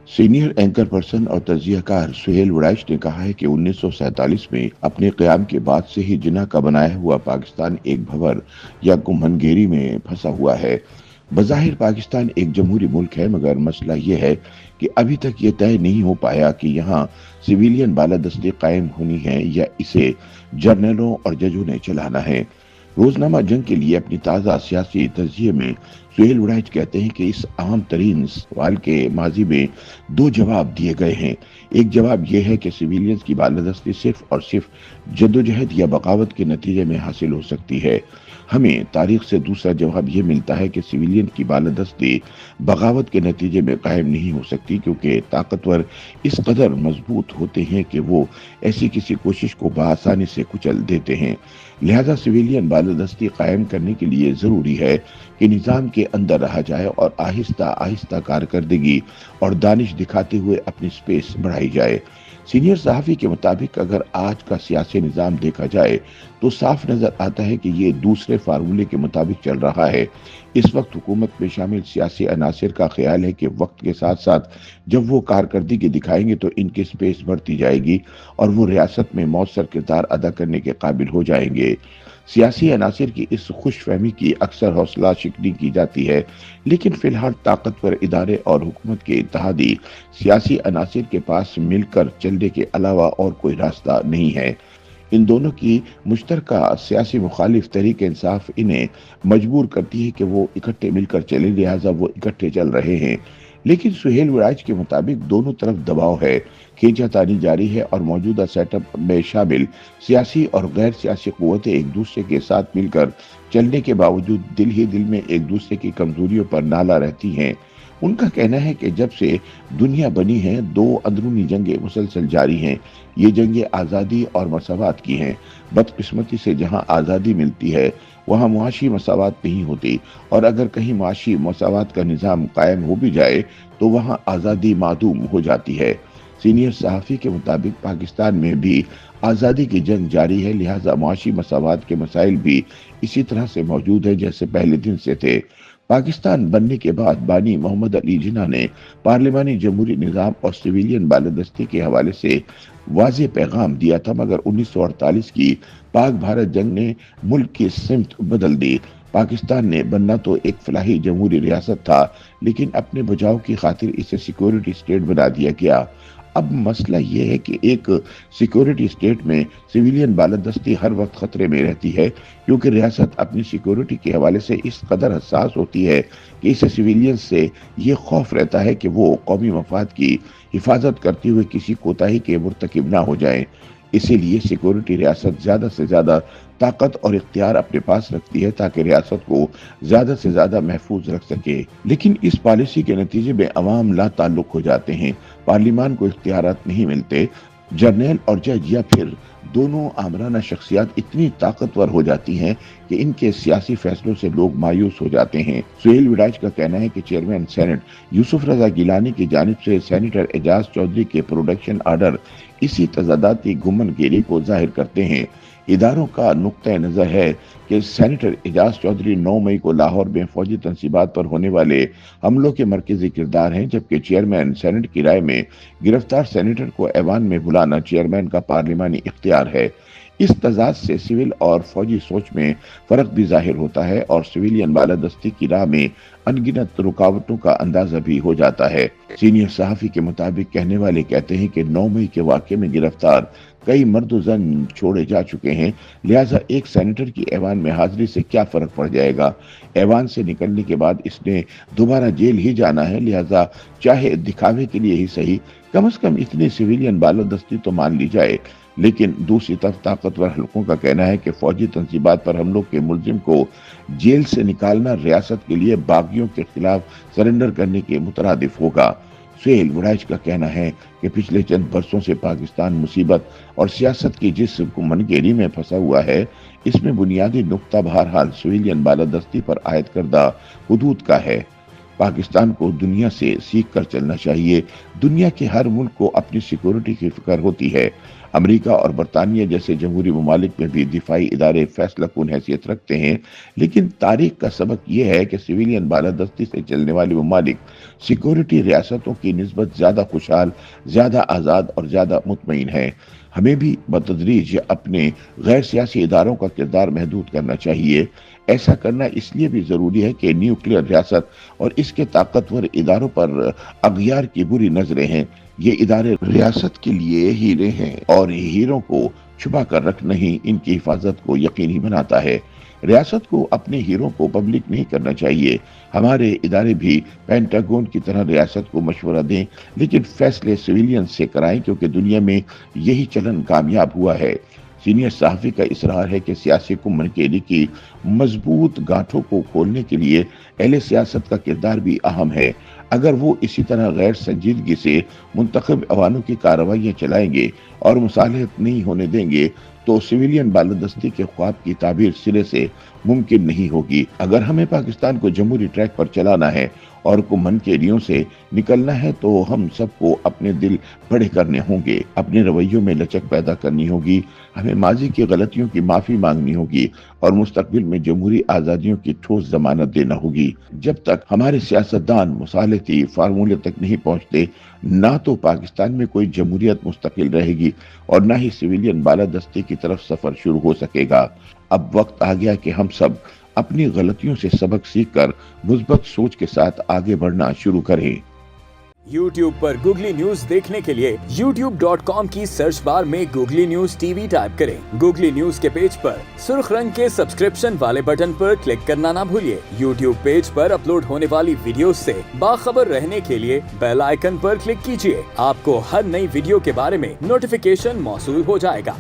Senior anchor person और तज्जिया car Suhail Waraich ने कहा है कि 1947 में अपने क़याम के बाद से ही जिन्ना का बनाया हुआ पाकिस्तान एक भंवर या गुमहनगेरी में फंसा हुआ है। बज़ाहिर पाकिस्तान एक जमहूरी मुल्क है, मगर मसला ये है कि अभी तक ये तय नहीं हो पाया कि यहाँ सिविलियन बालादस्ती कायम होनी है या इसे जर्नलों और जजों ने चलाना है। रोजनामा जंग के लिए अपनी ताज़ा सियासी तजिए में सुहेल वड़ैच कहते हैं कि इस अहम तरीन सवाल के माजी में दो जवाब दिए गए हैं। एक जवाब यह है कि सिविलियंस की बालादस्ती सिर्फ और सिर्फ जद्दोजहद या बगावत के नतीजे में हासिल हो सकती है। हमें तारीख से दूसरा जवाब यह मिलता है कि सिविलियन की बालादस्ती बगावत के नतीजे में कायम नहीं हो सकती, क्योंकि ताकतवर इस कदर मजबूत होते हैं कि वो ऐसी किसी कोशिश को बआसानी से कुचल देते हैं। लिहाजा सिविलियन बालादस्ती कायम करने के लिए जरूरी है कि निज़ाम के अंदर रहा जाए और आहिस्ता आहिस्ता कारकर्दगी और दानिश दिखाते हुए अपनी स्पेस बढ़ाई जाए। सीनियर सहाफ़ी के मुताबिक अगर आज का सियासी निज़ाम देखा जाए तो साफ नजर आता है कि ये दूसरे फार्मूले के मुताबिक चल रहा है। इस वक्त हुकूमत में शामिल सियासी अनासिर का ख्याल है कि वक्त के साथ साथ जब वो कारकर्दगी दिखाएंगे तो इनकी स्पेस बढ़ती जाएगी और वो रियासत में मौसर किरदार अदा करने के काबिल हो जाएंगे। सियासी अनासिर की इस खुशफहमी की अक्सर हौसला शिकनी की जाती है, लेकिन फिलहाल ताकतवर इदारे और हुकूमत के इत्तेहादी सियासी अनासिर के पास मिलकर चलने के अलावा और कोई रास्ता नहीं है। इन दोनों की मुश्तरका सियासी मुखालिफ तहरीक इंसाफ इन्हें मजबूर करती है कि वो इकट्ठे मिलकर चले, लिहाजा वो इकट्ठे चल रहे हैं। लेकिन सुहेल वड़ैच के मुताबिक दोनों तरफ दबाव है, खींचातानी जारी है और मौजूदा सेटअप में शामिल सियासी और गैर सियासी कुव्वतें एक दूसरे के साथ मिलकर चलने के बावजूद दिल ही दिल में एक दूसरे की कमजोरियों पर नाला रहती हैं। उनका कहना है कि जब से दुनिया बनी है दो अंदरूनी जंगें मुसलसल जारी हैं। ये जंगें आज़ादी और मसावत की हैं। बदकिस्मती से जहां आज़ादी मिलती है वहां मुआशी मसावत नहीं होती, और अगर कहीं मुआशी मसावत का निज़ाम कायम हो भी जाए तो वहां आज़ादी मादूम हो जाती है। सीनियर सहाफ़ी के मुताबिक पाकिस्तान में भी आज़ादी की जंग जारी है, लिहाजा मुआशी मसावत के मसाइल भी इसी तरह से मौजूद हैं जैसे पहले दिन से थे। पाकिस्तान बनने के बाद बानी मोहम्मद अली जिन्ना ने पार्लिमानी जमहूरी निज़ाम और सिविलियन बालादस्ती के हवाले से वाज़ेह पैगाम दिया था, मगर 1948 की पाक भारत जंग ने मुल्क की सिमत बदल दी। पाकिस्तान ने बनना तो एक फलाही जमहूरी रियासत था, लेकिन अपने बचाव की खातिर इसे सिक्योरिटी स्टेट बना दिया गया। अब मसला ये है कि एक सिक्योरिटी स्टेट में सिविलियन बालादस्ती हर वक्त खतरे में रहती है, क्योंकि रियासत अपनी सिक्योरिटी के हवाले से इस कदर हसास होती है कि इसे सिविलियन से ये खौफ रहता है कि वो कौमी मफाद की हिफाजत करते हुए किसी कोताही के मुर्तकिब ना हो जाएं। इसीलिए सिक्योरिटी रियासत ज्यादा से ज्यादा ताकत और इख्तियार अपने पास रखती है ताकि रियासत को ज्यादा से ज्यादा महफूज रख सके। लेकिन इस पॉलिसी के नतीजे में अवाम ला ताल्लुक हो जाते हैं, पार्लियामान को इख्तियारात नहीं मिलते, जर्नल और जज या फिर दोनों आमराना शख्सियात इतनी ताकतवर हो जाती हैं कि इनके सियासी फैसलों से लोग मायूस हो जाते हैं। सुहेल वड़ैच का कहना है कि चेयरमैन सेनेट यूसुफ रजा गिलानी की जानिब से सेनेटर एजाज चौधरी के प्रोडक्शन आर्डर इसी तजादाती गुमनगिरी को जाहिर करते हैं। इदारों का नुक्ता नजर है कि सेनेटर एजाज चौधरी 9 मई को लाहौर में फौजी तनसीबात पर होने वाले हमलों के मरकजी किरदार हैं, जबकि चेयरमैन सेनेट की राय में गिरफ्तार सेनेटर को ऐवान में बुलाना चेयरमैन का पार्लिमानी इख्तियार है। इस तजाद से सिविल और फौजी सोच में फर्क भी जाहिर होता है और सिविलियन बालादस्ती की राह में अनगिनत रुकावटों का अंदाजा भी हो जाता है। सीनियर सहाफ़ी के मुताबिक कहने वाले कहते हैं कि 9 मई के वाक़े में गिरफ्तार कई मर्द जन छोड़े जा चुके हैं, लिहाजा एक सेनेटर की ऐवान में हाजिरी से क्या फर्क पड़ जाएगा। ऐवान से निकलने के बाद इसने दोबारा जेल ही जाना है, लिहाजा चाहे दिखावे के लिए ही सही कम से कम इतनी सिविलियन बालादस्ती तो मान ली जाए। लेकिन दूसरी तरफ ताकतवर हलकों का कहना है कि फौजी तंजीबात पर हमलों के मुलजिम को जेल से निकालना रियासत के लिए बागियों के खिलाफ सरेंडर करने के मुतरादिफ होगा। सुहेल वड़ैच का कहना है कि पिछले चंद बरसों से पाकिस्तान मुसीबत और सियासत की जिस गुमनगेरी में फंसा हुआ है, इसमें बुनियादी नुक्ता बहरहाल सिविलियन बालादस्ती पर आयद करदा हुदूद का है। पाकिस्तान को दुनिया से सीख कर चलना चाहिए। दुनिया के हर मुल्क को अपनी सिक्योरिटी की फिक्र होती है। امریکہ اور برطانیہ جیسے جمہوری ممالک میں بھی دفاعی ادارے فیصلہ کن حیثیت رکھتے ہیں، لیکن تاریخ کا سبق یہ ہے کہ سویلین بالادستی سے چلنے والے ممالک سیکورٹی ریاستوں کی نسبت زیادہ خوشحال، زیادہ آزاد اور زیادہ مطمئن ہیں۔ ہمیں بھی بتدریج اپنے غیر سیاسی اداروں کا کردار محدود کرنا چاہیے۔ ایسا کرنا اس لیے بھی ضروری ہے کہ نیوکلیئر ریاست اور اس کے طاقتور اداروں پر اغیار کی بری نظریں ہیں۔ یہ ادارے ریاست کے لیے ہیرے ہیں اور ہیروں کو چھپا کر رکھنا ہی ان کی حفاظت کو یقینی بناتا ہے۔ ریاست کو اپنے ہیروں کو پبلک نہیں کرنا چاہیے۔ ہمارے ادارے بھی پینٹاگون کی طرح ریاست کو مشورہ دیں، لیکن فیصلے سویلین سے کرائیں، کیونکہ دنیا میں یہی چلن کامیاب ہوا ہے۔ سینئر صحافی کا اصرار ہے کہ سیاسی کمنکیری کی مضبوط گانٹھوں کو کھولنے کے لیے اہل سیاست کا کردار بھی اہم ہے۔ اگر وہ اسی طرح غیر سنجیدگی سے منتخب ایوانوں کی کارروائیاں چلائیں گے اور مصالحت نہیں ہونے دیں گے تو سویلین بالادستی کے خواب کی تعبیر سرے سے ممکن نہیں ہوگی۔ اگر ہمیں پاکستان کو جمہوری ٹریک پر چلانا ہے اور کمنکیریوں سے نکلنا ہے تو ہم سب کو اپنے دل بڑے کرنے ہوں گے، اپنے رویوں میں لچک پیدا کرنی ہوگی، ہمیں ماضی کی غلطیوں کی معافی مانگنی ہوگی اور مستقبل میں جمہوری آزادیوں کی ٹھوس ضمانت دینا ہوگی۔ جب تک ہمارے سیاستدان مصالحتی فارمولے تک نہیں پہنچتے، نہ تو پاکستان میں کوئی جمہوریت مستقل رہے گی اور نہ ہی سویلین بالادستی کی طرف سفر شروع ہو سکے گا۔ اب وقت آ گیا کہ ہم سب اپنی غلطیوں سے سبق سیکھ کر مثبت سوچ کے ساتھ آگے بڑھنا شروع کریں۔ YouTube پر گوگلی نیوز دیکھنے کے لیے youtube.com کی سرچ بار میں googly news T V type کریں۔ گوگلی نیوز کے پیج پر سرخ رنگ کے سبسکرپشن والے بٹن پر کلک کرنا نہ بھولیے۔ YouTube پیج پر اپلوڈ ہونے والی ویڈیوز سے باخبر رہنے کے لیے بیل آئیکن پر کلک کیجیے۔ آپ کو ہر نئی ویڈیو کے بارے میں نوٹیفیکیشن موصول ہو جائے گا۔